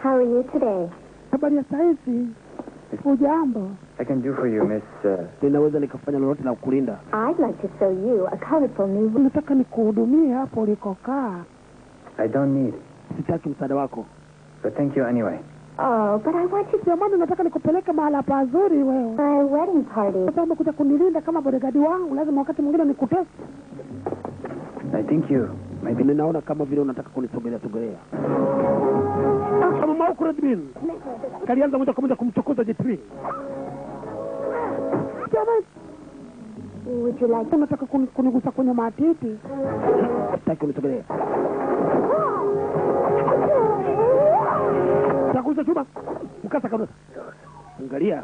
How are you today? Habari ya saizi. Ujambo. I can do for you, Miss... Ninaweza nikafanya lolote la kukulinda. I'd like to show you a colorful new... Nataka nikuhudumie hapo ulikokaa. I don't need. Sitaki msaada wako. But thank you anyway. Oh, but I want you... Jamani, nataka nikupeleke mahala pazuri wewe. My wedding party. Sasa umekuja kunilinda kama bodyguard wangu, lazima wakati mwingine nikutest. I think you... Maybe... Ninaona kama vile unataka kunisogelea. Kama Mauku Redmin. Kalianza moja kwa moja kumchokoza J3. Jamani. Would you like... Unataka kunigusa kwenye matiti? Sitaki kunisogelea. Takuza chuma. Mkasa kabisa. Angalia.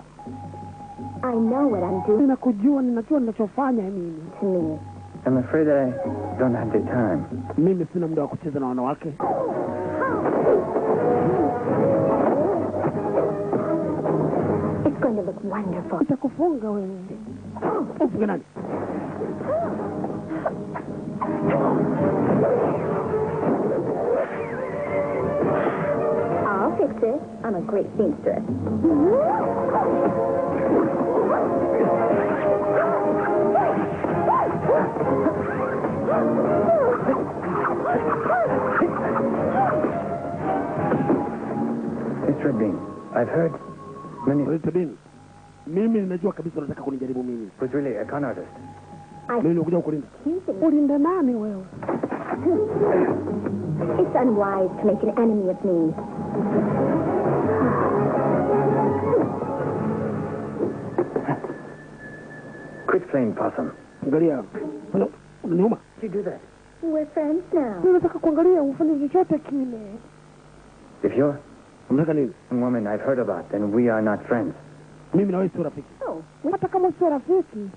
I know what I'm doing. Ninajua ninachofanya mimi. To me. I'm afraid I don't have the time. Mimi sina muda wa kucheza na wanawake. It's going to look wonderful. Nitakufunga wewe. Ufunge nani? I'll fix it. I'm a great seamstress. It's Redbean. I've heard many... Redbean. Mimi ninajua kabisa unataka kunijaribu mimi. Was really a con artist. Mimi nikuja kukulinda. Kulinda nani wewe? It's unwise to make an enemy of me. Quit playing possum. Angalia. Unaniuma? Did you do that? We're friends now. Ninataka kuangalia ufanye chochote kile. If you're Unataka nini? a woman I've heard about, then we are not friends. Mimi na wewe sio rafiki. Oh. Hata kama sio rafiki.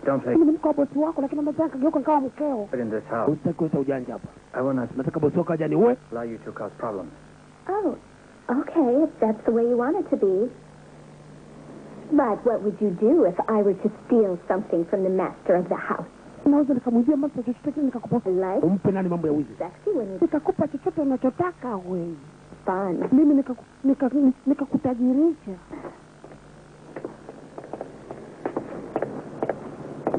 Don't play. Mimi ni mkao bosi wako, lakini nataka kageuka kama mkeo. But in this house, Usitaki kuleta ujanja hapa. I will not Nataka bosi wako aje niue. allow you to cause problems. Oh, okay, if that's the way you want it to be. But what would you do if I were to steal something from the master of the house? Naweza nikamwibia mtu chochote kile nikakupa. Like Umpe nani mambo ya wizi? sexy when you... Nitakupa chochote unachotaka wewe. Fun. Mimi nikakutajirisha.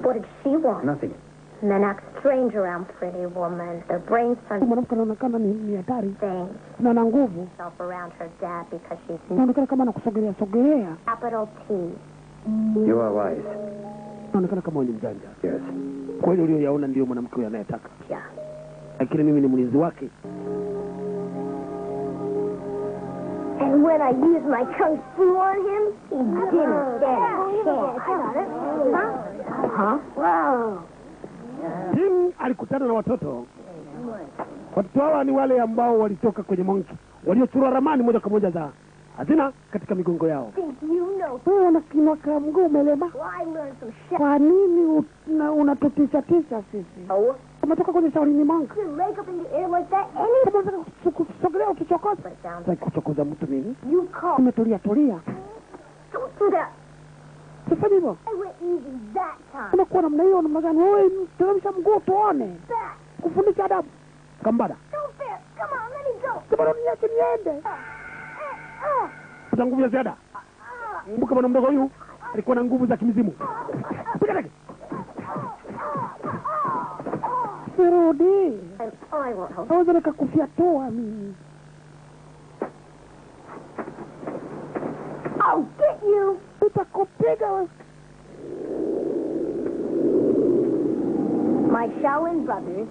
What did she want? Nothing. Men act strange around pretty woman. Their brains turn Mwanamke anaonekana ni hatari. things. Na ana nguvu. Self around her dad because she's Anaonekana kama anakusogelea. capital T. You are wise. Anaonekana kama ni mjanja. Yes. Kweli ulioyaona ndio mwanamke huyo anayetaka. Yeah. Lakini mimi ni mlinzi wake. And when I used my kung fu on him, he didn't stand a chance. I got it. Huh? Wow. Tim alikutana na watoto. Watoto hawa ni wale ambao walitoka kwenye monki. Waliochora ramani moja kwa moja za hazina katika migongo yao. Think you know? Wewe unakinwa kama mguu umelema. Well, I learned some shit. Kwa nini unatutisha sisi? Oh, Umetoka kwenye shauri monk. your leg up in the air like that? Any? Kama unataka kusogelea ukichokoza. Put it down. Sasa kuchokoza mtu mimi. You call. Umetulia. Don't do that. Sifanye hivyo. I went easy that time. Unakuwa namna hiyo na magani. Wewe teremsha mguu tuone. Back. Kufundisha adabu. Kambada. Don't fair. Come on, let me go. Kama niache niende. Kuna nguvu ya ziada. Kumbuka bwana mdogo huyu alikuwa na nguvu za kimizimu. Piga teke. Sirudi. I won't help. Naweza nikakufia toa mimi. I'll get you. Nitakupiga wewe. My Shaolin brothers,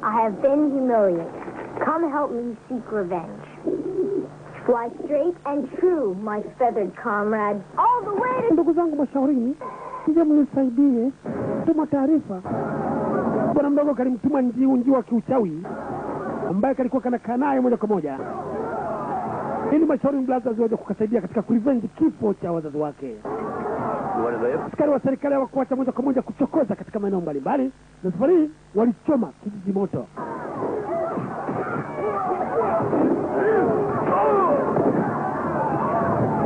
I have been humiliated. Come help me seek revenge. Fly straight and true, my feathered comrade, all the way to... Ndugu zangu mashaurini, nje mnisaidie. Tuma taarifa. Bwana mdogo kalimtuma nji wa kiuchawi ambaye kalikuwa kanakaa naye moja kwa moja. Ili Mashauri Brothers waje kukasaidia katika kurevenge kifo cha wazazi wake. Askari wa serikali hawakuacha moja kwa moja kuchokoza katika maeneo mbalimbali, na safari hii walichoma kijiji moto.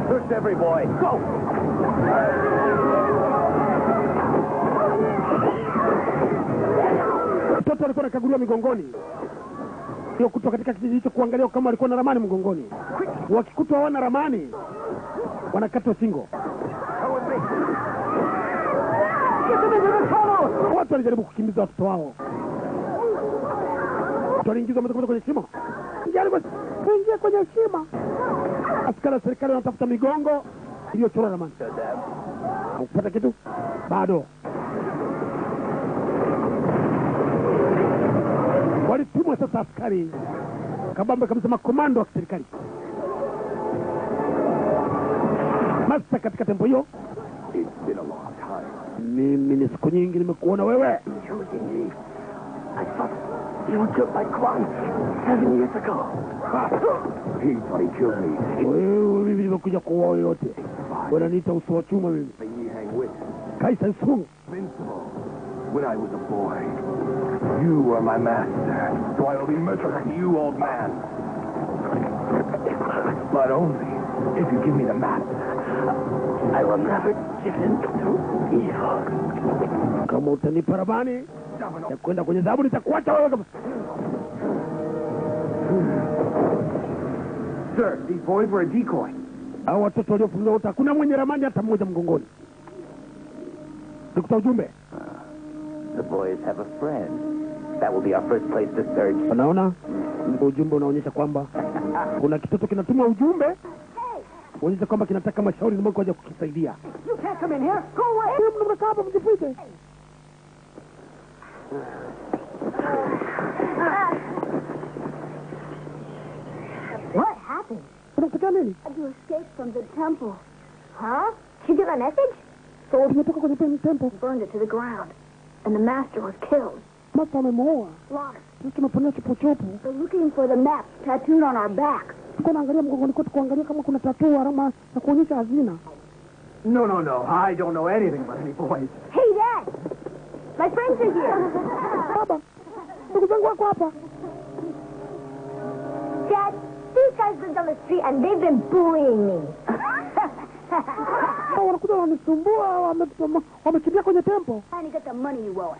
Push every boy. Go! Mtoto alikuwa anakaguliwa migongoni. Hiyo kutoka katika kijiji hicho kuangalia kama walikuwa na ramani mgongoni. Wakikutwa hawana ramani, wanakatwa shingo. Watu walijaribu kukimbiza watoto wao. Waliingizwa moja kwa moja kwenye shimo. Jaribu kuingia kwenye shimo. Askari wa serikali wanatafuta migongo iliyochora ramani. Kupata kitu? Bado. Walitumwa sasa askari kabambe kabisa, makomando wa serikali. Master katika tempo hiyo. Mimi ni siku nyingi nimekuona wewe. You killed my clone 7 years ago. He thought he killed me. Wewe mimi nimekuja kuoa yote. Wananiita uso wa chuma mimi. Kaisa Sung. Invincible. When I was a boy, you were my master. So I will be merciless to you, old man. But only if you give me the map. I will never give in to evil. Kama utanipa ramani ya kwenda kwenye dhahabu nitakuacha wewe kama. Sir, these boys were a decoy. Hao watoto waliofunzwa wote hakuna mwenye ramani hata mmoja mgongoni. Nikuta ujumbe. The boys have a friend. That will be our first place to search. Unaona? Ujumbe unaonyesha kwamba kuna kitoto kinatuma ujumbe. Uonyesha kwamba kinataka mashauri ni mwako waje kukisaidia. You can't come in here. Go away. Mnakaa hapa mjipite. What happened? Unataka nini? You escaped from the temple. Huh? She got a message? So tumetoka kwenye temple. Burned it to the ground. And the master was killed. Master amemuua. Lost. Sisi tunaponya chupu-chupu. We're looking for the map tattooed on our backs. Tuko naangalia mgongoni kwetu kuangalia kama kuna tattoo alama ya kuonyesha hazina. No. I don't know anything about any boys. Hey, Dad! My friends are here. Baba, ndugu zangu wako hapa. Dad, these guys lived on the street and they've been bullying me. Wanakuja wanisumbua, wamekimbia kwenye tempo. Trying to get the money you owe us.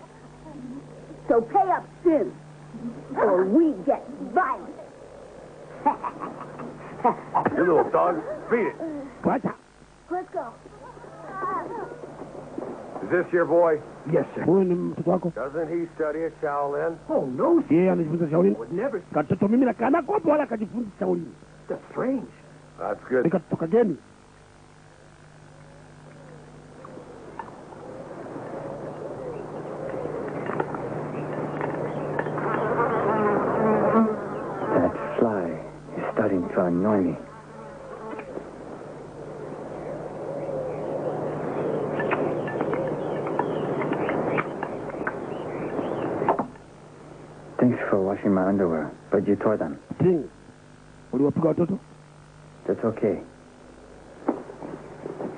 So pay up soon, or we get violent. You little dog, beat it. Wacha. Let's go. Is this your boy? Yes, sir. Huyu ni mtoto wako? Doesn't he study at Shaolin? Oh, no, sir. Yeye anajifunza Shaolin. Would never. Katoto mimi nakaa nako hapo wala akajifunza Shaolin. That's strange. That's good. Nikatoka geni. That fly is starting to annoy me. Thanks for washing my underwear, but you tore them. Ting. Uliwapiga watoto? That's okay.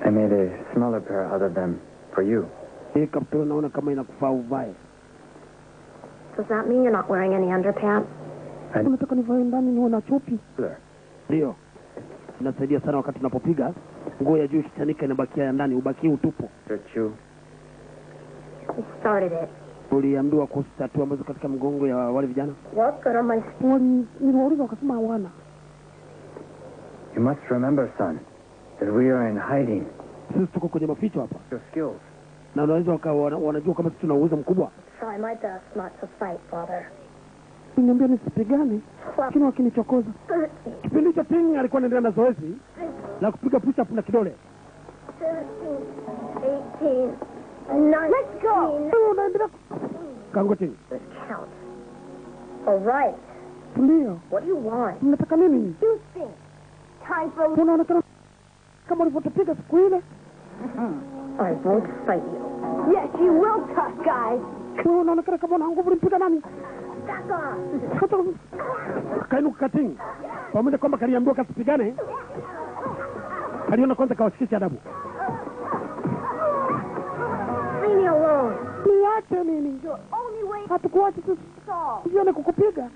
I made a smaller pair out of them for you. Hii kaptula naona kama inakufaa uvae. Does that mean you're not wearing any underpants? Unataka nivae ndani niwe na chupi? Sure. Ndio. Inasaidia sana wakati unapopiga. Nguo ya juu ikichanika inabakia ya ndani, ubaki utupu. Search you. You started it. Uliambiwa kuhusu tattoo ambazo katika mgongo ya wale vijana? What good on my... Niliwauliza wakasema hawana. You must remember, son, that we are in hiding. Sisi tuko kwenye maficho hapa. Your skills. Na unaweza wanajua kama sisi tuna uwezo mkubwa. Try my best not to fight, Father. Niambia nisipigane, lakini wakinichokoza. Kipindi cha Ting alikuwa anaendelea na zoezi la kupiga push up na kidole. 17, 18, let's go! Unaendelea Kango Ting. Let's count. All right. Ndio. What do you want? Mnataka nini? You think. Time for... Unaonekana kama ulivyotupiga siku ile. I won't fight you. Yes, you will, tough guy. Unaonekana kama una nguvu, ulimpiga nani? Back off. Kainuka Ting. Pamoja kwamba kaliambiwa kasipigane. Kaliona kwanza kawashikisha adabu. Leave me alone. Niache nini? Your only way... Hatukuacha sisi. Usione kukupiga.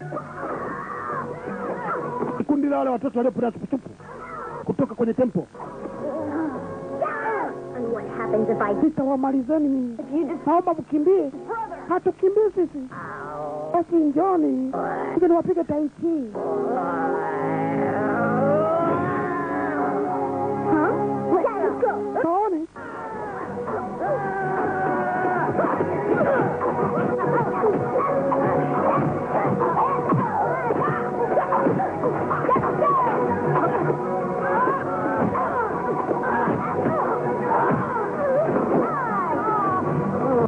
Kundi la wale watoto waliopita chupuchupu kutoka kwenye tempo. And what happens if I... Sitawamalizeni mimi. If you just... Naomba mkimbie. Hatukimbie sisi. Basi njoni. Ngoja niwapige tai chi. Let's go. Naone.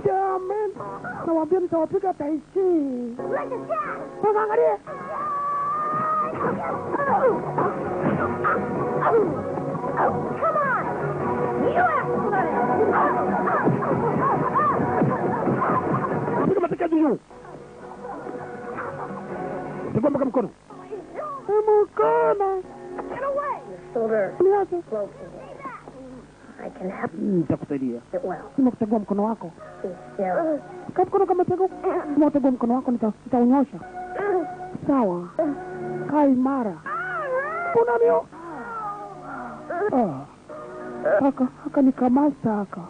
Jamen, nawaambia nitawapiga tai chi. Sasa angalia. Come on! You Piga mateke juu. Tegua mpaka mkono. Mkono. Get away! Soldier, Niache. close. I can help Nitakusaidia. it well. Nimekutegua mkono wako. Yeah. Kama mkono kama tegua. Nimekutegua mkono wako nitaunyosha. Sawa. Kaa imara. Kuna mio. Haka ni kamasta haka.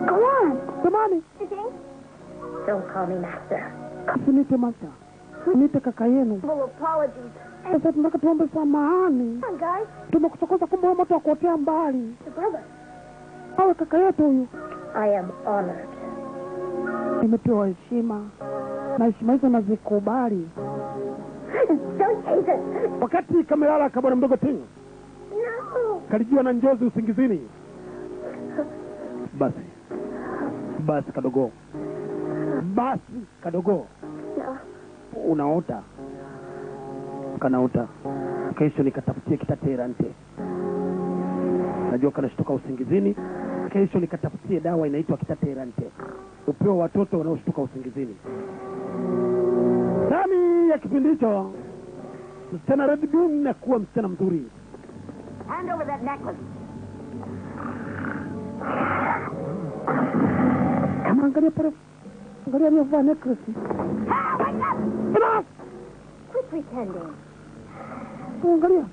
Go on! Tamani. Don't call me master. Usinite master. Nite kaka yenu. Full apologies. Sasa tunataka tuombe samahani. Come on, guys. Tumekuchokoza kumbe moto wa kuotea mbali. Your brother. Awe kaka yetu huyu. I am honored. Nimepewa heshima. Na heshima hizo nazikubali. Don't chase it. Wakati kamelala kabwana mdogo Ting. No. Kalijiwa na njozi usingizini. Basi kadogo. Basi kadogo. No. Unaota. Kanaota. Kesho nikatafutie kitaterante. Najua kanashtuka usingizini. Kesho nikatafutie dawa inaitwa kitaterante. Upewa watoto wanaoshtuka usingizini. Ndani ya kipindi hicho msichana Red Bean na kuwa msichana mzuri. Hand over that necklace. Angalia pale. Angalia aliyovaa necklace. Ah, wake up! Enough! Quit pretending. Angalia.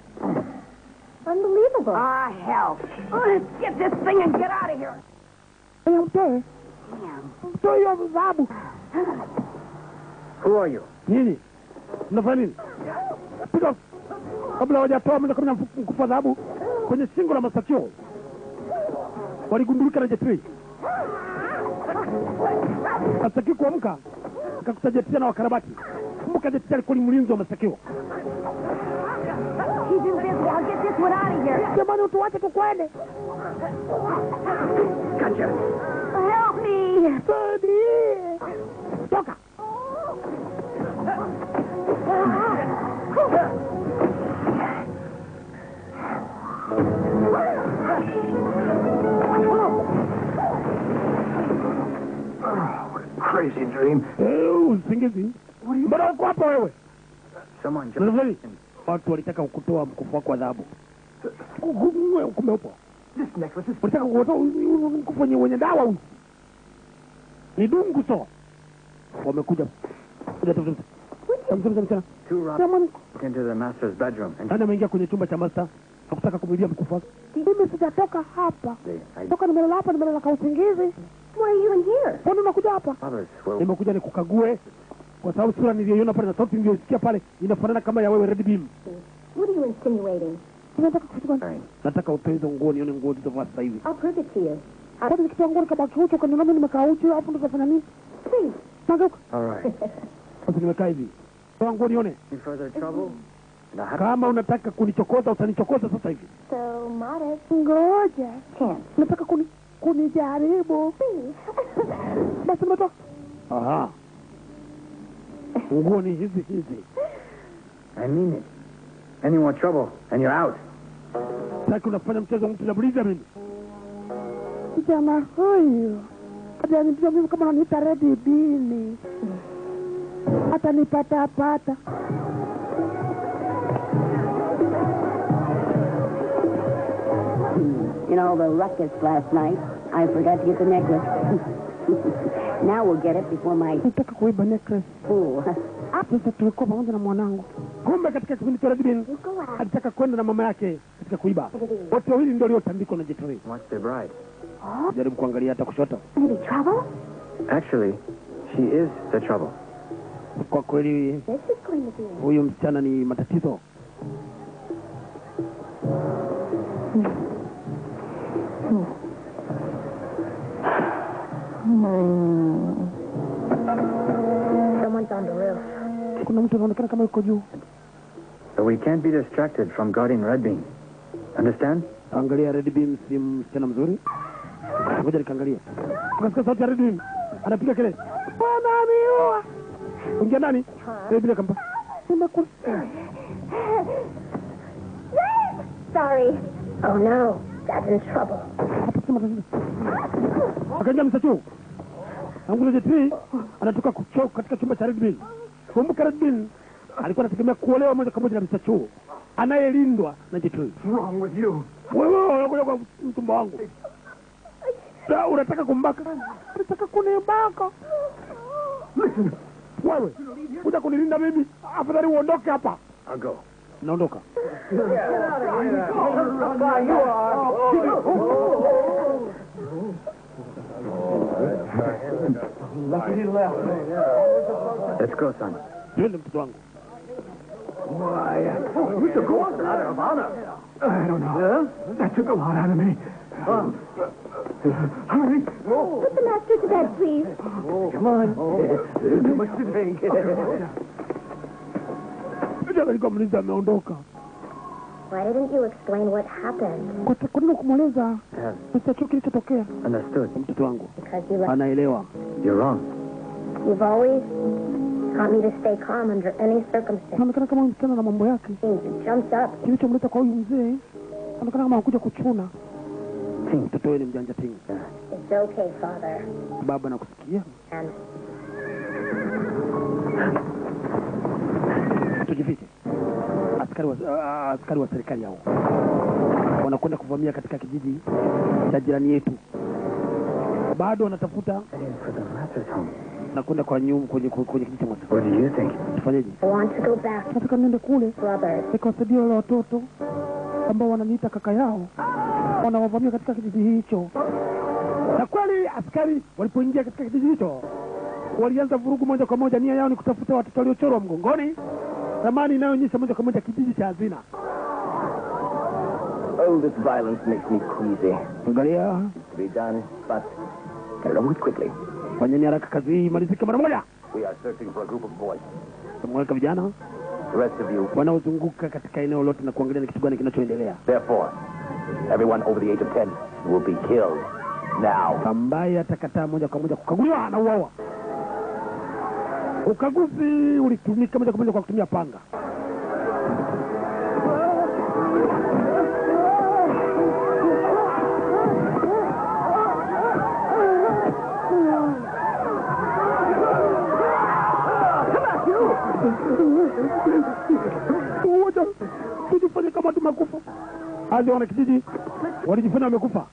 Unbelievable. Ah, hell. Let's get this thing and get out of here. Mtoe. Mtoe hiyo dhahabu. Who are you? Nini? Mnafanya nini? Piga. Kabla hawajatoa mwenda kama mkufa dhahabu kwenye shingo la Masakio. Waligundulika na jetri. Masakio kuamka. Akakuta jetri na wakarabati. Kumbuka jetri alikuwa ni mlinzi wa Masakio. He's invisible. I'll get this one out of here. Jamani utuache tukwende. Gotcha. Help me. Saidie. Toka. Crazy dream. Usingizi. Mbona uko hapa wewe? Someone Nzuri. Watu walitaka kukutoa mkufu wako wa dhahabu. Kumbe upo. This necklace is... Walitaka kukutoa mkufu wenye dawa huyu. Ni dungu so. Wamekuja. Mchana. two robbers into the master's bedroom and Nani ameingia kwenye chumba cha master? Hakutaka kumwidia mkufu wake. Mimi sijatoka hapa. Toka nimelala hapa, nimelala kwa usingizi. Why are you in here? Mbona unakuja hapa? others will... Nimekuja nikukague kwa sababu sura niliyoiona pale na sauti niliyosikia pale inafanana kama ya wewe Red Beam. What are you insinuating? Unataka kuchukua? Sorry. Nataka utoe hizo nguo nione nguo zilizovaa sasa hivi. I'll prove it to you. Hapo nikitoa nguo nikabaki uchi kwa nini nimekaa uchi hapo ndo tutafanya nini? Please. Nageuka. All right. Sasa nimekaa hivi. Toa nguo nione. Any further trouble? And I have... Kama unataka kunichokoza utanichokoza sasa hivi. So modest. Ngoja. Chance. Unataka kunijaribu. Basi nimetoa. Aha. Nguo ni hizi. I mean it. Any more trouble and you're out. Sasa unafanya mchezo mtu na buliza mimi. Kijana huyu. Atanijua mimi kama ananiita Red Bean. Atanipata. In all the ruckus last night, I forgot to get the necklace. Now we'll get it before my Nataka kuiba necklace. fool. Sasa tulikuwa pamoja na mwanangu. Kumbe katika kipindi cha Red Bean alitaka kwenda na mama yake katika kuiba. Wote wawili ndio waliotandikwa na jetri. What's their bride? Jaribu kuangalia hata kushoto. Any trouble? Actually, She is the trouble. Kwa kweli This is going to be huyu msichana ni matatizo. Someone's on the roof. Kuna mtu anaonekana kama yuko juu. But we can't be distracted from guarding Red Bean. Understand? Angalia Red Bean si msichana mzuri. Ngoja nikaangalia. Unasikia sauti ya Red Bean? Anapiga kelele. Bwana amiua. Ungia nani? Red Bean akampa. Sorry. Oh no, Dad's in trouble. Akaingia msachu. Angule jetri anatoka kuchoka katika chumba cha Red Bean. Kumbuka Red Bean alikuwa anategemea kuolewa moja kwa moja na msachu anayelindwa na jetri. What's wrong with you? Wewe unakuja kwa mtumba wangu. Unataka kumbaka? Unataka kunibaka? Listen. Wewe kuja kunilinda mimi, afadhali uondoke hapa. I'll go. Naondoka. Let's go, son. Twende mtoto wangu. Why, Mr. Gordon, out of honor. I don't know. That took a lot out of me. Hurry. Put the master to bed, please. Come on. Too much to drink. Ndio alikuwa mlinzi ameondoka. Why didn't you explain what happened? Kwa nini kumweleza Yeah. msachu kilichotokea? Understood. Mtoto wangu Because you anaelewa. You're wrong. you've always taught me to stay calm under any circumstance. Anaonekana kama msichana na mambo yake. He jumps up. Kilichomleta kwa huyu mzee anaonekana kama anakuja kuchuna. Ting. Mtoto wewe ni mjanja tingi. Yeah. It's okay, Father. Baba nakusikia. And Tujifiche. Askari wa serikali hao wanakwenda kuvamia katika kijiji cha jirani yetu. Bado wanatafuta Heading for the Master's home. na kwenda kwa nyumba kwenye kijiji cha Mwasa. What do you think? Tufanyeje? I want to go back. Nataka niende kule Brothers. nikawasaidia wale watoto ambao wananiita kaka yao, wanawavamia katika kijiji hicho. Na kweli askari walipoingia katika kijiji hicho walianza vurugu moja kwa moja. Nia yao ni kutafuta watoto waliochorwa mgongoni, ramani inayoonyesha moja kwa moja kijiji cha hazina. Oh, this violence makes me queasy. Angalia, To be done, but get it over with quickly. fanyeni haraka, kazi hii imalizike mara moja. We are searching for a group of boys. Tumeweka vijana The rest of you, wanaozunguka katika eneo lote na kuangalia ni kitu gani kinachoendelea. therefore, everyone over the age of 10 will be killed now. Ambaye atakataa moja kwa moja kukaguliwa na uawa. Ukaguzi ulitumika moja kwa moja kwa kutumia panga. Wote tujifanye kama tumekufa. Hadi wana kijiji walijifanya wamekufa.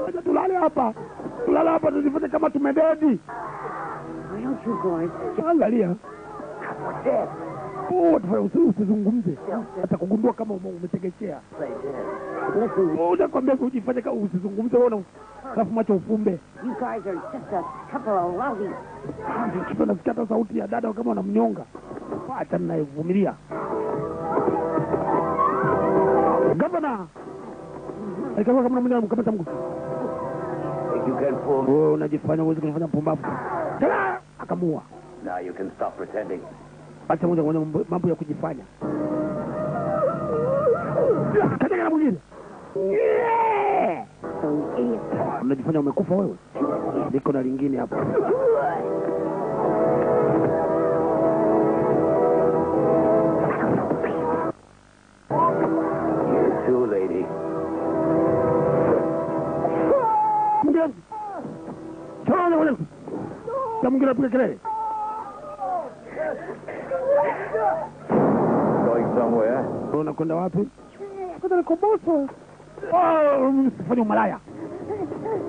Acha tulale hapa. Tulala hapa tujifanye kama tumededi. Why don't you boys Angalia. Usizungumze. Hata kugundua kama umetegechea. listen? Unakwambia ujifanye kama usizungumze wewe, alafu macho ufumbe. You guys are just a couple of lousy. Kitu nasikia hata sauti ya dada kama wanamnyonga. Acha ninayevumilia. Gavana. Alikuwa kama mmoja mkamata mguu. If you can pull, Wewe unajifanya uweze kufanya mpumbavu. Tala akamua. now you can stop pretending. Acha moja kwa moja mambo ya kujifanya. Katika na mwingine. Unajifanya umekufa wewe. Niko na lingine hapa. You too, lady. Mwingine. Chana wewe. Kama mwingine apiga kelele. Going somewhere? Unakwenda wapi? Kwenda Nikoboso. Usifanye umalaya.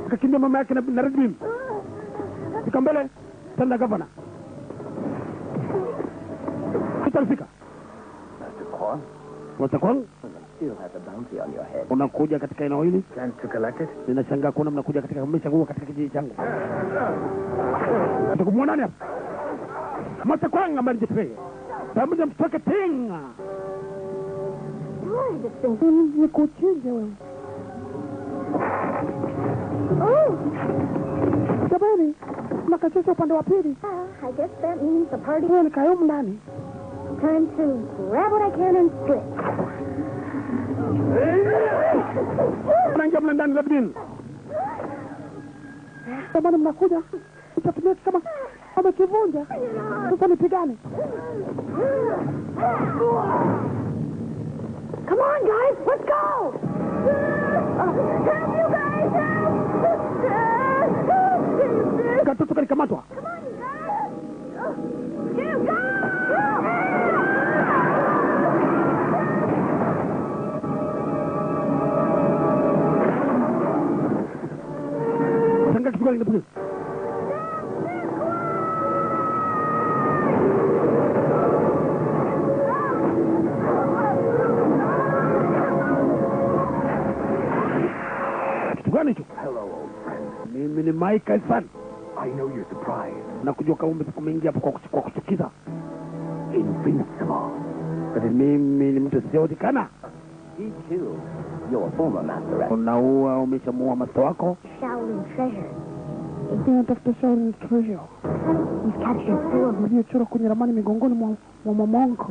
Akakimbia mama yake na Red Bean. Fika mbele, tanda gavana. Tutalifika. Master Kwan? Watakwang? still has a bounty on your head. Unakuja katika eneo hili? Plans to collect it? Ninashangaa kuona mnakuja katika mmechagua katika kijiji changu. Atakumwona nani hapa? Mata kwanga malijipe. Pamoja mtoke tinga. Ni kuchinja wewe. Sabani, nakachosha upande wa pili. I guess that means the party. Wewe nikayo ndani. Time to grab what I can and split. Unaingia mle ndani labda. Sabani mnakuja. Utatumia kama amekivunja. Sasa nipigane. Come on, guys, let's go! Help you guys! Help! Katoto kalikamatwa. Come on, guys! You go! Sanga kitu gani kinapiga? Hello, old friend. Mimi ni Michael San. I know you're surprised. Na kujua kama umeingia hapo kwa kuchukiza. Invincible. But mimi ni mtu siodikana. He killed your former master. Unaua umeshamuua master wako? Shaolin treasure. Tunatafuta Shaolin treasure. We've captured 4 of Niliyochora kwenye ramani migongoni mwa mamonko.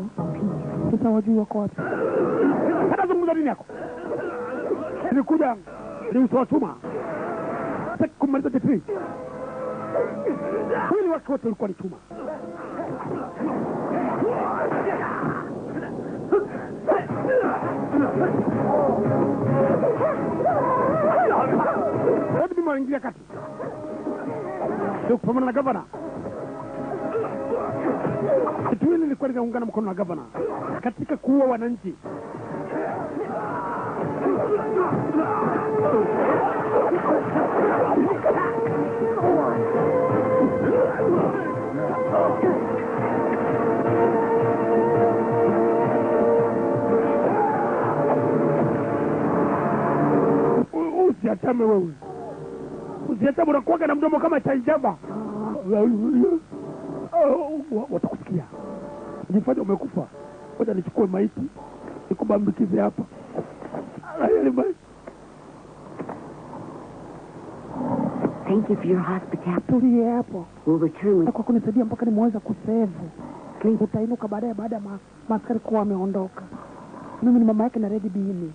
Sasa wajua wako wapi? Hata zungumza nini yako? Nilikuja ni uso wa chuma. Sasa kumaliza jetri. Mwili wake wote ulikuwa ni chuma. Hebu mimi waingilia kati. Sio kupambana na gavana. Kitu hili lilikuwa linaungana mkono na gavana katika kuua wananchi. Usiatame wewe. Usiatame unakuwaga na mdomo kama chaijaba. Watakusikia. Jifanya umekufa. Ngoja nichukue maiti. Nikubambikize hapa. Thank you for your hospitality. Tulie hapo. We'll return with... Kwa kunisaidia mpaka nimeweza kusevu. Utainuka baadaye baada ya maaskari kuwa wameondoka. Mimi ni mama yake na Red Bean.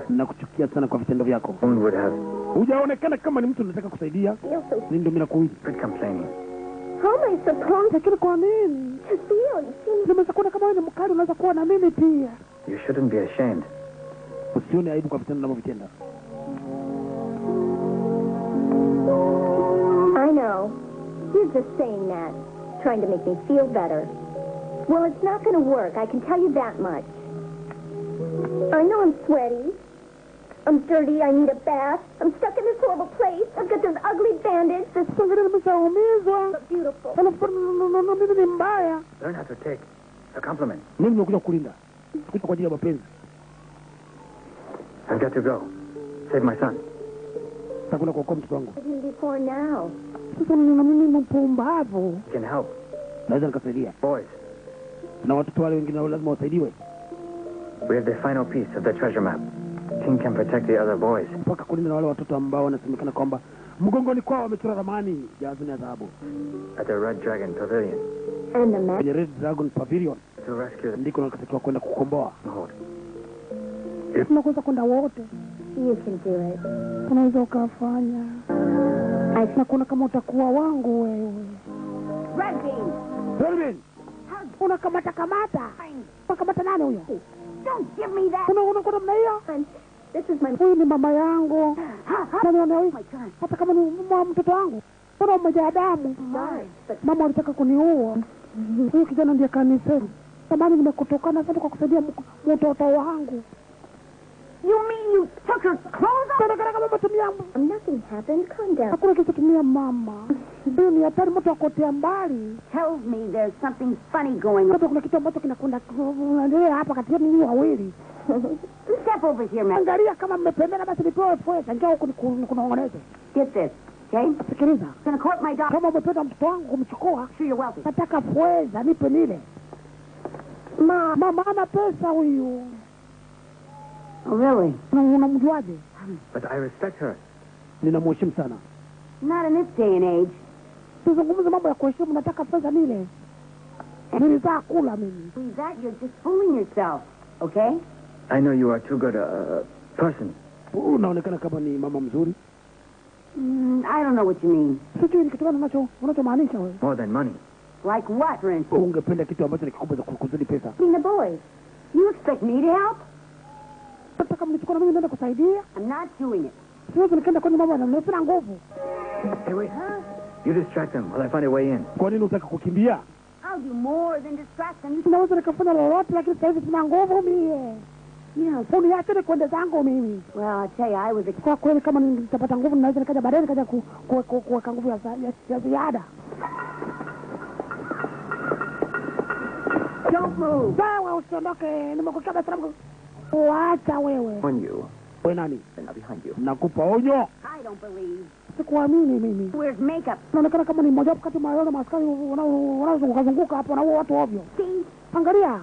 Nakuchukia sana kwa vitendo vyako. Hujaonekana kama ni mtu unataka kusaidia. Nini ndio mimi nakuuliza? How am I supposed Lakini kwa nini? to feel? Nimeweza kuona kama wewe ni mkali unaweza kuwa na mimi pia. You shouldn't be ashamed. Usione aibu kwa vitendo unavyovitenda. I know. You're just saying that, trying to make me feel better. Well, it's not going to work. I can tell you that much. I know I'm sweaty. I'm dirty. I need a bath. I'm stuck in this horrible place. I've got this ugly bandage. This beautiful. Learn how to take a compliment. Mimi nimekuja kulinda. Sikuja kwa ajili ya mapenzi. I've got to go. Save my son. Takuna kuokoa mtoto wangu. Before now. Sasa mimi ni mpumbavu. You can help. Naweza nikasaidia. Boys. Na watoto wale wengine lazima wasaidiwe. We have the final piece of the treasure map. King can protect the other boys. Mpaka kulinda wale watoto ambao wanasemekana kwamba mgongoni kwao wamechora ramani ya hazina ya dhahabu. At the Red Dragon Pavilion. And the map. The Red Dragon Pavilion. To rescue them. Ndiko nakatakiwa kwenda kukomboa. Hold. Tunaweza kwenda wote. You can do it. Unaweza ukafanya. Nakuona kama utakuwa wangu wewe. Redbean. Unakamata. Unakamata nani huyo? Don't give me that. Unakuwa namna hiyo? This is my... Huyu ni mama yangu. Hata kama ni mtoto wangu. Mbona umejaa damu? Mama alitaka kuniua. Huyu kijana ndiye kanisani. Samahani nimekutokana sana kwa kusaidia mtoto wangu. You mean you took her clothes off? Nothing happened. Calm down. Hakuna kitu tumia mama. Huyu ni hatari, mtu akotea mbali. Tells me there's something funny going on. Kuna kitu ambacho kinaendelea hapa kati yetu nyinyi wawili. Step over here, man. Angalia kama mmependana basi nipewe pesa. Njoo kunong'oneze. Get this, okay? Sikiliza. Gonna court my daughter. Kama umependa mtoto wangu kumchukua, Sure you're wealthy. nataka pesa, nipe nile. Mama ana pesa huyu. Oh, really? Unamjuaje? But I respect her. Ninamheshimu sana. Not in this day and age. Tuzungumze mambo ya kuheshimu, nataka pesa nile. Nilizaa kula mimi. See that? You're just fooling yourself, okay? I know you are too good a person. Unaonekana kama ni mama mzuri. I don't know what you mean. Sijui ni kitu gani unachomaanisha wewe. More than money. Like what, for instance? Ungependa kitu ambacho ni kikubwa kuzidi pesa. I mean the boys. You expect me to help? Nataka mnichukue na mimi niende kusaidia. I'm not doing it. Siwezi nikaenda kwenye mama na sina nguvu. Hey, wait. You distract them while I find a way in. Kwa nini unataka kukimbia? I'll do more than distract them. Naweza nikafanya lolote lakini sasa hivi sina nguvu mie. Uniache kwenda zangu mimi. Well, I'll tell you, I was Kwa kweli kama nitapata nguvu naweza nikaja baadaye nikaja kuweka nguvu ya ziada. Don't move. Sawa, usiondoke. Nimekutoa salamu. Wacha wewe. On you. Wewe nani? And now behind you. Nakupa onyo. I don't believe. Sikuamini mimi. Where's makeup? Naonekana kama ni mmoja wapo kati ya wale maaskari wanaozunguka hapo na watu ovyo. See? Angalia.